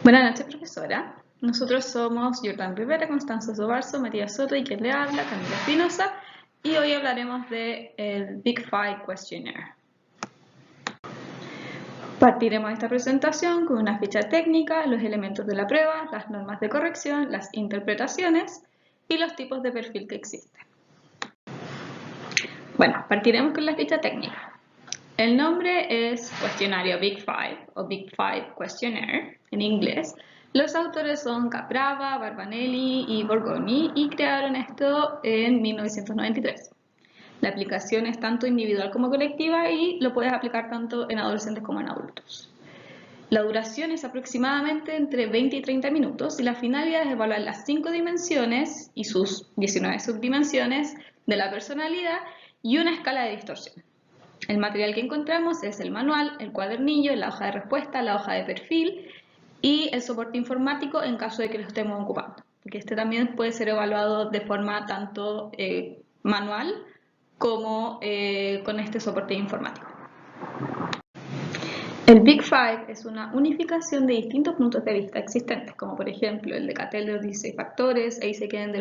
Buenas noches, profesora. Nosotros somos Jordan Rivera, Constanza Sobarzo, Matías Soto y quien le habla, Camila Espinosa, y hoy hablaremos del Big Five Questionnaire. Partiremos esta presentación con una ficha técnica, los elementos de la prueba, las normas de corrección, las interpretaciones y los tipos de perfil que existen. Bueno, partiremos con la ficha técnica. El nombre es cuestionario Big Five o Big Five Questionnaire en inglés. Los autores son Caprava, Barbanelli y Borgoni y crearon esto en 1993. La aplicación es tanto individual como colectiva y lo puedes aplicar tanto en adolescentes como en adultos. La duración es aproximadamente entre 20 y 30 minutos y la finalidad es evaluar las 5 dimensiones y sus 19 subdimensiones de la personalidad y una escala de distorsión. El material que encontramos es el manual, el cuadernillo, la hoja de respuesta, la hoja de perfil y el soporte informático en caso de que lo estemos ocupando, porque este también puede ser evaluado de forma tanto manual como con este soporte informático. El Big Five es una unificación de distintos puntos de vista existentes, como por ejemplo el de Cattell de los 16 factores, Eisenhower de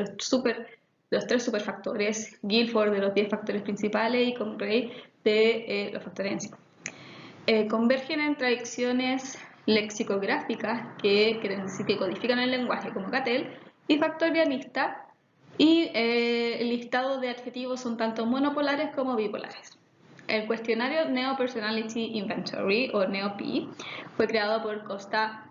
los 3 superfactores, Guilford de los 10 factores principales y Conray de los factores en sí. Convergen en tradiciones lexicográficas que quieren decir que codifican el lenguaje como Cattell y factorialista, y el listado de adjetivos son tanto monopolares como bipolares. El cuestionario Neo Personality Inventory, o NeoP, fue creado por Costa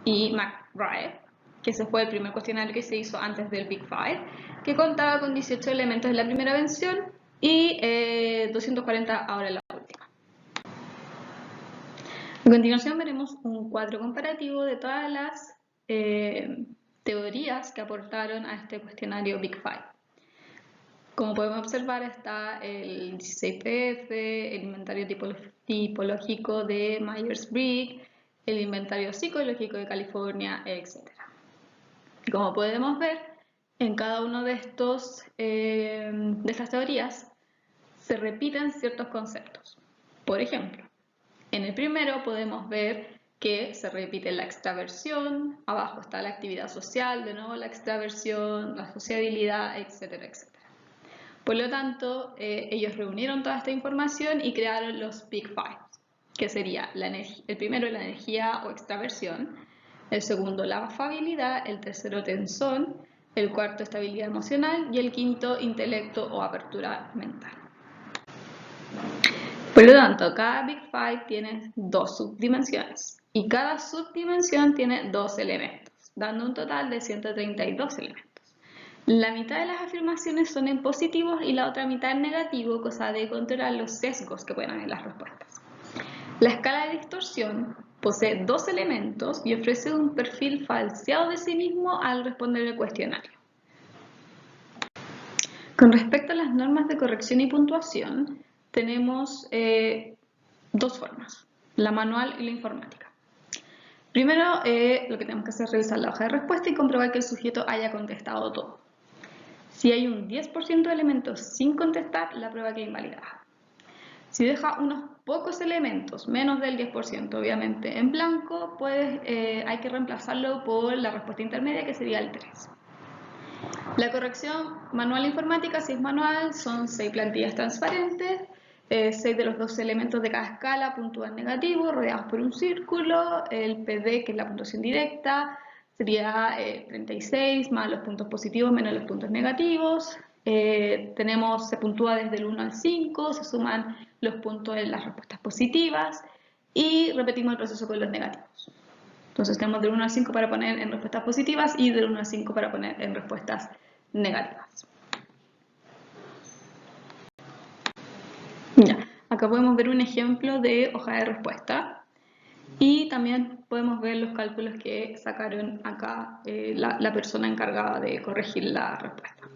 y McBride, que ese fue el primer cuestionario que se hizo antes del Big Five, que contaba con 18 elementos en la primera versión y 240 ahora en la última. A continuación veremos un cuadro comparativo de todas las teorías que aportaron a este cuestionario Big Five. Como podemos observar está el 16PF, el inventario tipológico de Myers-Briggs, el inventario psicológico de California, etc. Como podemos ver, en cada uno de estas teorías se repiten ciertos conceptos. Por ejemplo, en el primero podemos ver que se repite la extraversión, abajo está la actividad social, de nuevo la extraversión, la sociabilidad, etcétera, etcétera. Por lo tanto, ellos reunieron toda esta información y crearon los Big Five, que sería el primero la energía o extraversión, el segundo la afabilidad, el tercero tensón, el cuarto estabilidad emocional y el quinto intelecto o apertura mental. Por lo tanto, cada Big Five tiene 2 subdimensiones y cada subdimensión tiene 2 elementos, dando un total de 132 elementos. La mitad de las afirmaciones son en positivo y la otra mitad en negativo, cosa de controlar los sesgos que pueden haber en las respuestas. La escala de distorsión posee 2 elementos y ofrece un perfil falseado de sí mismo al responder el cuestionario. Con respecto a las normas de corrección y puntuación, tenemos 2 formas, la manual y la informática. Primero, lo que tenemos que hacer es revisar la hoja de respuesta y comprobar que el sujeto haya contestado todo. Si hay un 10% de elementos sin contestar, la prueba queda invalidada. Si deja unos pocos elementos, menos del 10% obviamente, en blanco, pues hay que reemplazarlo por la respuesta intermedia, que sería el 3. La corrección manual informática, si es manual, son 6 plantillas transparentes, 6 de los 12 elementos de cada escala puntúan negativo, rodeados por un círculo, el PD, que es la puntuación directa, sería 36 más los puntos positivos menos los puntos negativos. Se puntúa desde el 1 al 5, se suman los puntos en las respuestas positivas y repetimos el proceso con los negativos. Entonces tenemos del 1 al 5 para poner en respuestas positivas y del 1 al 5 para poner en respuestas negativas. Ya, acá podemos ver un ejemplo de hoja de respuesta y también podemos ver los cálculos que sacaron acá la persona encargada de corregir la respuesta.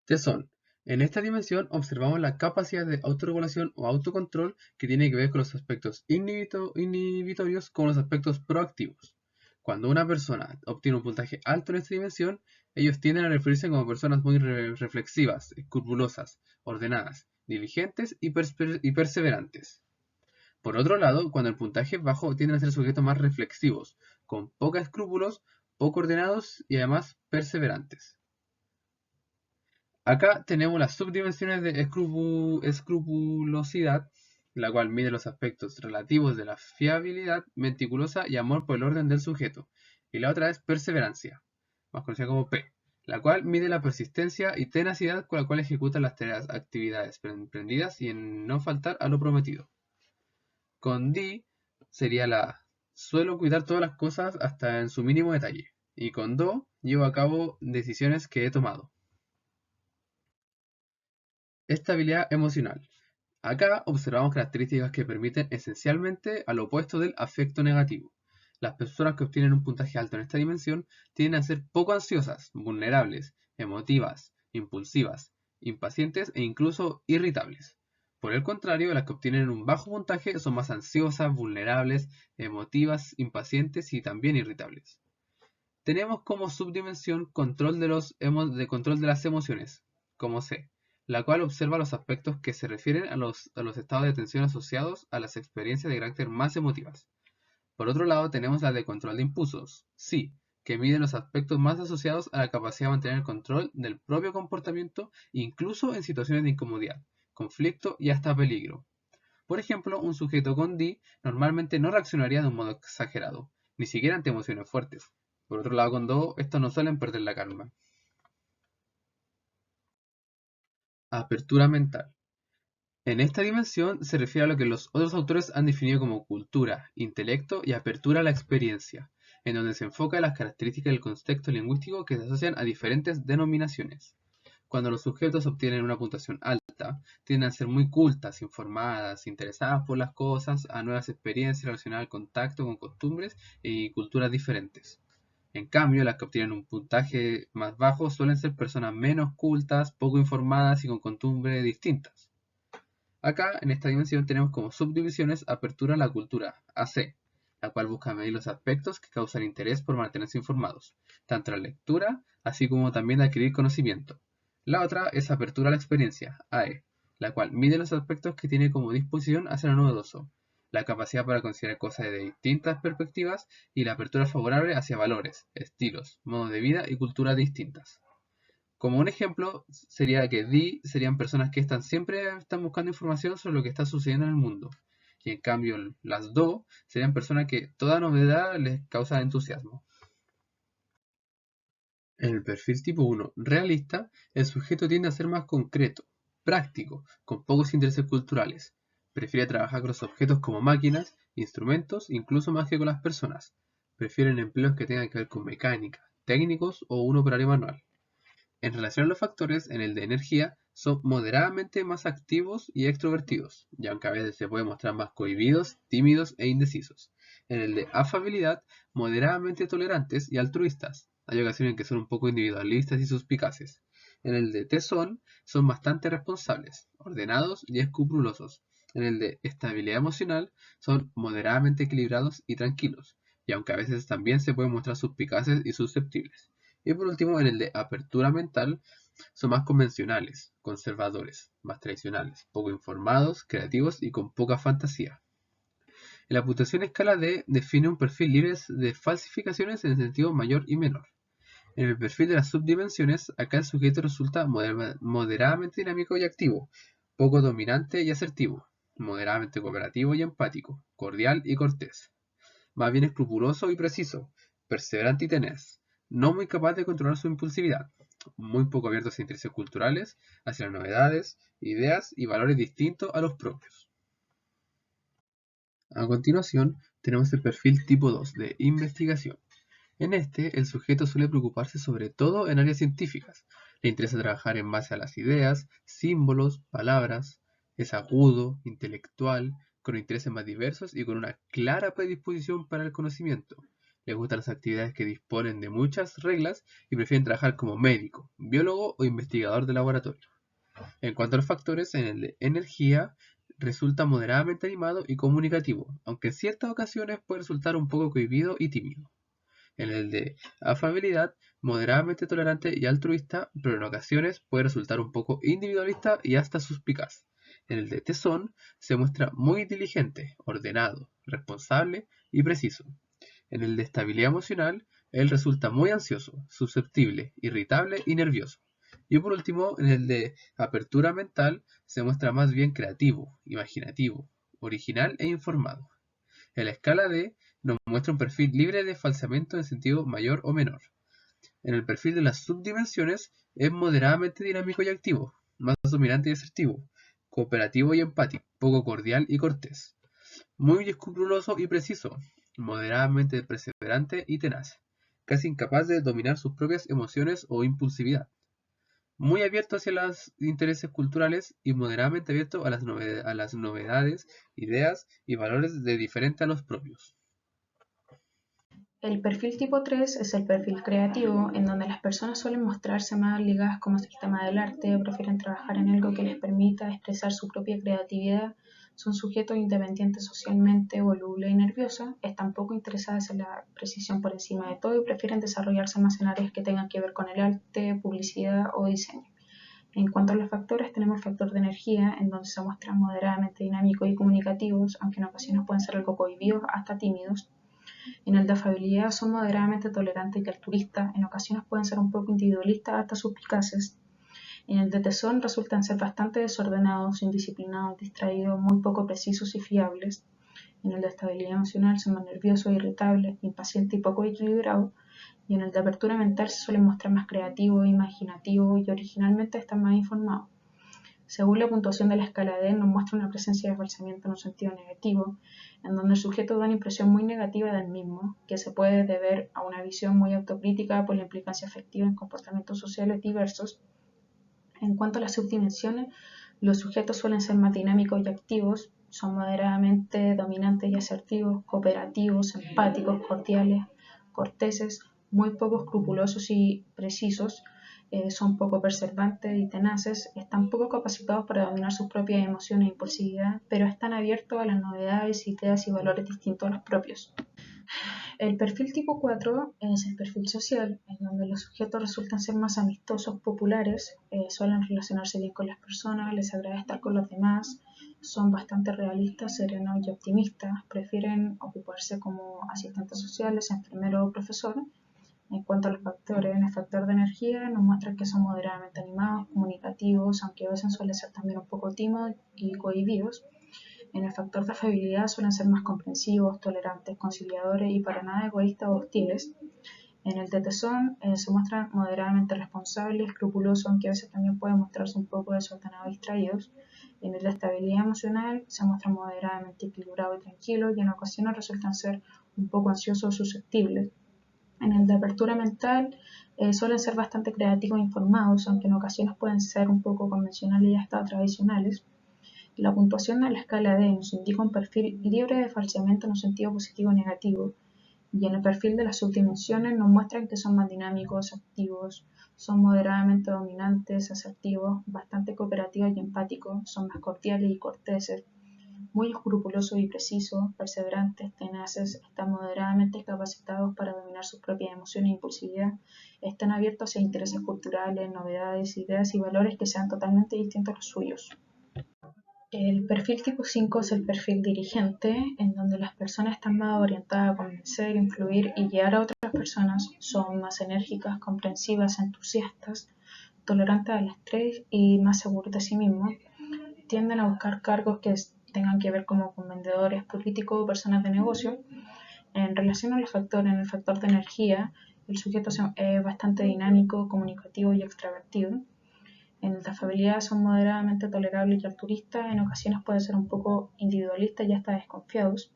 Tesón. En esta dimensión observamos la capacidad de autorregulación o autocontrol que tiene que ver con los aspectos inhibitorios como los aspectos proactivos. Cuando una persona obtiene un puntaje alto en esta dimensión, ellos tienden a referirse como personas muy reflexivas, escrupulosas, ordenadas, diligentes y perseverantes. Por otro lado, cuando el puntaje es bajo, tienden a ser sujetos más reflexivos, con pocos escrúpulos, poco ordenados y además perseverantes. Acá tenemos las subdimensiones de escrupulosidad, la cual mide los aspectos relativos de la fiabilidad meticulosa y amor por el orden del sujeto. Y la otra es perseverancia, más conocida como P, la cual mide la persistencia y tenacidad con la cual ejecutan las tareas, actividades emprendidas y en no faltar a lo prometido. Con D sería la suelo cuidar todas las cosas hasta en su mínimo detalle. Y con Do llevo a cabo decisiones que he tomado. Estabilidad emocional. Acá observamos características que permiten esencialmente al opuesto del afecto negativo. Las personas que obtienen un puntaje alto en esta dimensión tienden a ser poco ansiosas, vulnerables, emotivas, impulsivas, impacientes e incluso irritables. Por el contrario, las que obtienen un bajo puntaje son más ansiosas, vulnerables, emotivas, impacientes y también irritables. Tenemos como subdimensión control de las emociones, como C, la cual observa los aspectos que se refieren a los estados de atención asociados a las experiencias de carácter más emotivas. Por otro lado, tenemos la de control de impulsos, C, que mide los aspectos más asociados a la capacidad de mantener el control del propio comportamiento, incluso en situaciones de incomodidad, conflicto y hasta peligro. Por ejemplo, un sujeto con D normalmente no reaccionaría de un modo exagerado, ni siquiera ante emociones fuertes. Por otro lado, con Do, estos no suelen perder la calma. Apertura mental. En esta dimensión se refiere a lo que los otros autores han definido como cultura, intelecto y apertura a la experiencia, en donde se enfoca las características del contexto lingüístico que se asocian a diferentes denominaciones. Cuando los sujetos obtienen una puntuación alta, tienden a ser muy cultas, informadas, interesadas por las cosas, a nuevas experiencias relacionadas al contacto con costumbres y culturas diferentes. En cambio, las que obtienen un puntaje más bajo suelen ser personas menos cultas, poco informadas y con costumbres distintas. Acá, en esta dimensión, tenemos como subdivisiones apertura a la cultura, AC, la cual busca medir los aspectos que causan interés por mantenerse informados, tanto la lectura, así como también adquirir conocimiento. La otra es apertura a la experiencia, AE, la cual mide los aspectos que tiene como disposición hacia lo novedoso, la capacidad para considerar cosas de distintas perspectivas y la apertura favorable hacia valores, estilos, modos de vida y culturas distintas. Como un ejemplo, sería que D serían personas que siempre están buscando información sobre lo que está sucediendo en el mundo. Y en cambio, las Do serían personas que toda novedad les causa entusiasmo. En el perfil tipo 1 realista, el sujeto tiende a ser más concreto, práctico, con pocos intereses culturales. Prefiere trabajar con los objetos como máquinas, instrumentos, incluso más que con las personas. Prefieren empleos que tengan que ver con mecánica, técnicos o un operario manual. En relación a los factores, en el de energía, son moderadamente más activos y extrovertidos, y aunque a veces se pueden mostrar más cohibidos, tímidos e indecisos. En el de afabilidad, moderadamente tolerantes y altruistas. Hay ocasiones en que son un poco individualistas y suspicaces. En el de tesón, son bastante responsables, ordenados y escrupulosos. En el de estabilidad emocional, son moderadamente equilibrados y tranquilos, y aunque a veces también se pueden mostrar suspicaces y susceptibles. Y por último, en el de apertura mental, son más convencionales, conservadores, más tradicionales, poco informados, creativos y con poca fantasía. En la puntuación escala D define un perfil libre de falsificaciones en sentido mayor y menor. En el perfil de las subdimensiones, acá el sujeto resulta moderadamente dinámico y activo, poco dominante y asertivo, moderadamente cooperativo y empático, cordial y cortés, más bien escrupuloso y preciso, perseverante y tenaz, no muy capaz de controlar su impulsividad, muy poco abierto a intereses culturales, hacia las novedades, ideas y valores distintos a los propios. A continuación, tenemos el perfil tipo 2 de investigación. En este, el sujeto suele preocuparse sobre todo en áreas científicas. Le interesa trabajar en base a las ideas, símbolos, palabras. Es agudo, intelectual, con intereses más diversos y con una clara predisposición para el conocimiento. les gustan las actividades que disponen de muchas reglas y prefieren trabajar como médico, biólogo o investigador de laboratorio. En cuanto a los factores, en el de energía resulta moderadamente animado y comunicativo, aunque en ciertas ocasiones puede resultar un poco cohibido y tímido. En el de afabilidad, moderadamente tolerante y altruista, pero en ocasiones puede resultar un poco individualista y hasta suspicaz. En el de tesón, se muestra muy diligente, ordenado, responsable y preciso. En el de estabilidad emocional, él resulta muy ansioso, susceptible, irritable y nervioso. Y por último, en el de apertura mental, se muestra más bien creativo, imaginativo, original e informado. En la escala D nos muestra un perfil libre de falsamiento en sentido mayor o menor. En el perfil de las subdimensiones es moderadamente dinámico y activo, más dominante y asertivo, cooperativo y empático, poco cordial y cortés, muy escrupuloso y preciso, moderadamente perseverante y tenaz, casi incapaz de dominar sus propias emociones o impulsividad, muy abierto hacia los intereses culturales y moderadamente abierto a las novedades, ideas y valores de diferentes a los propios. El perfil tipo 3 es el perfil creativo, en donde las personas suelen mostrarse más ligadas como es el tema del arte, prefieren trabajar en algo que les permita expresar su propia creatividad, son sujetos independientes socialmente, volubles y nerviosos, están poco interesadas en la precisión por encima de todo y prefieren desarrollarse más en áreas que tengan que ver con el arte, publicidad o diseño. En cuanto a los factores, tenemos el factor de energía, en donde se muestran moderadamente dinámicos y comunicativos, aunque en ocasiones pueden ser algo cohibidos hasta tímidos. En el de afabilidad son moderadamente tolerantes y altruistas, en ocasiones pueden ser un poco individualistas hasta suspicaces. En el de tesón resultan ser bastante desordenados, indisciplinados, distraídos, muy poco precisos y fiables. En el de estabilidad emocional son más nerviosos, irritables, impacientes y poco equilibrados. Y en el de apertura mental se suelen mostrar más creativos, imaginativos y originalmente están más informados. Según la puntuación de la escala D, nos muestra una presencia de falsamiento en un sentido negativo, en donde el sujeto da una impresión muy negativa del mismo, que se puede deber a una visión muy autocrítica por la implicancia afectiva en comportamientos sociales diversos. En cuanto a las subdimensiones, los sujetos suelen ser más dinámicos y activos, son moderadamente dominantes y asertivos, cooperativos, empáticos, cordiales, corteses, muy poco escrupulosos y precisos, son poco perseverantes y tenaces, están poco capacitados para dominar sus propias emociones e impulsividad, pero están abiertos a las novedades, ideas y valores distintos a los propios. El perfil tipo 4 es el perfil social, en donde los sujetos resultan ser más amistosos, populares, suelen relacionarse bien con las personas, les agrada estar con los demás, son bastante realistas, serenos y optimistas, prefieren ocuparse como asistentes sociales, enfermero o profesor. En cuanto a los factores, en el factor de energía nos muestran que son moderadamente animados, comunicativos, aunque a veces suelen ser también un poco tímidos y cohibidos. En el factor de afabilidad suelen ser más comprensivos, tolerantes, conciliadores y para nada egoístas o hostiles. En el de tesón se muestran moderadamente responsables, escrupulosos, aunque a veces también pueden mostrarse un poco desordenados y distraídos. En el de estabilidad emocional se muestran moderadamente equilibrados y tranquilos y en ocasiones resultan ser un poco ansiosos o susceptibles. En el de apertura mental suelen ser bastante creativos e informados, aunque en ocasiones pueden ser un poco convencionales y hasta tradicionales. La puntuación de la escala D nos indica un perfil libre de falseamiento en un sentido positivo o negativo, y en el perfil de las subdimensiones nos muestran que son más dinámicos, activos, son moderadamente dominantes, asertivos, bastante cooperativos y empáticos, son más cordiales y corteses, muy escrupulosos y precisos, perseverantes, tenaces, están moderadamente capacitados para dominar sus propias emociones e impulsividad, están abiertos a intereses culturales, novedades, ideas y valores que sean totalmente distintos a los suyos. El perfil tipo 5 es el perfil dirigente, en donde las personas están más orientadas a convencer, influir y guiar a otras personas, son más enérgicas, comprensivas, entusiastas, tolerantes al estrés y más seguros de sí mismos. Tienden a buscar cargos que tengan que ver como con vendedores, políticos o personas de negocio. En relación a los factores, en el factor de energía, el sujeto es bastante dinámico, comunicativo y extravertido. En el de afabilidad son moderadamente tolerables y altruistas, en ocasiones pueden ser un poco individualistas y hasta desconfiados.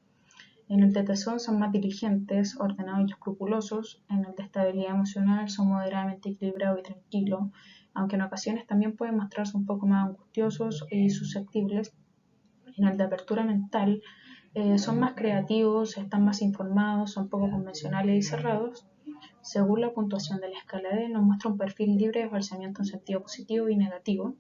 En el de tesón son más diligentes, ordenados y escrupulosos. En el de estabilidad emocional son moderadamente equilibrados y tranquilos, aunque en ocasiones también pueden mostrarse un poco más angustiosos y susceptibles. En el de apertura mental Son más creativos, están más informados, son poco convencionales y cerrados. Según la puntuación de la escala D, nos muestra un perfil libre de falseamiento en sentido positivo y negativo.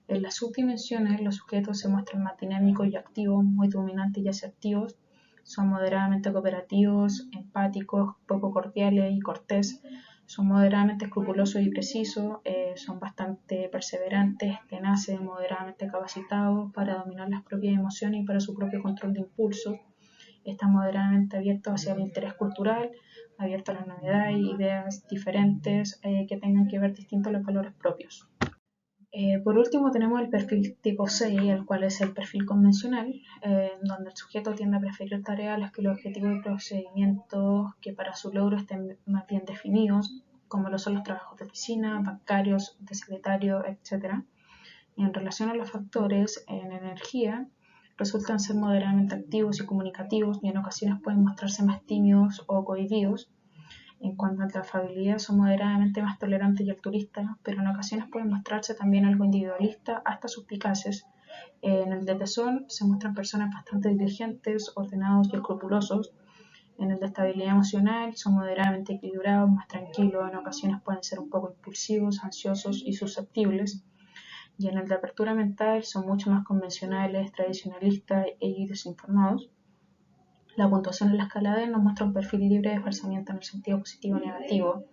En las subdimensiones, los sujetos se muestran más dinámicos y activos, muy dominantes y asertivos. Son moderadamente cooperativos, empáticos, poco cordiales y cortés. Son moderadamente escrupulosos y precisos. Son bastante perseverantes, tenaces, moderadamente capacitados para dominar las propias emociones y para su propio control de impulsos. Están moderadamente abiertos hacia el interés cultural, abiertos a las novedades, ideas diferentes que tengan que ver distintos a los valores propios. Por último tenemos el perfil tipo 6, el cual es el perfil convencional, donde el sujeto tiende a preferir tareas a las que los objetivos y procedimientos que para su logro estén más bien definidos, como lo son los trabajos de oficina, bancarios, de secretario, etc. Y en relación a los factores en energía, resultan ser moderadamente activos y comunicativos y en ocasiones pueden mostrarse más tímidos o cohibidos. En cuanto a la afabilidad, son moderadamente más tolerantes y altruistas, pero en ocasiones pueden mostrarse también algo individualistas, hasta suspicaces. En el de tesón se muestran personas bastante diligentes, ordenados y escrupulosos. En el de estabilidad emocional son moderadamente equilibrados, más tranquilos, en ocasiones pueden ser un poco impulsivos, ansiosos y susceptibles. Y en el de apertura mental son mucho más convencionales, tradicionalistas y desinformados. La puntuación en la escala D nos muestra un perfil libre de falsamiento en el sentido positivo y negativo.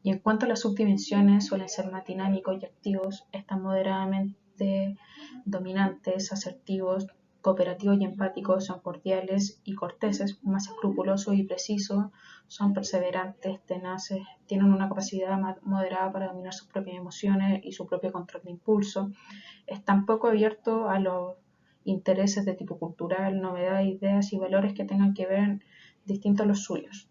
Y en cuanto a las subdimensiones, suelen ser más dinámicos y activos, están moderadamente dominantes, asertivos, cooperativos y empáticos, son cordiales y corteses, más escrupulosos y precisos, son perseverantes, tenaces, tienen una capacidad más moderada para dominar sus propias emociones y su propio control de impulso, están poco abiertos a los intereses de tipo cultural, novedades, ideas y valores que tengan que ver distintos a los suyos.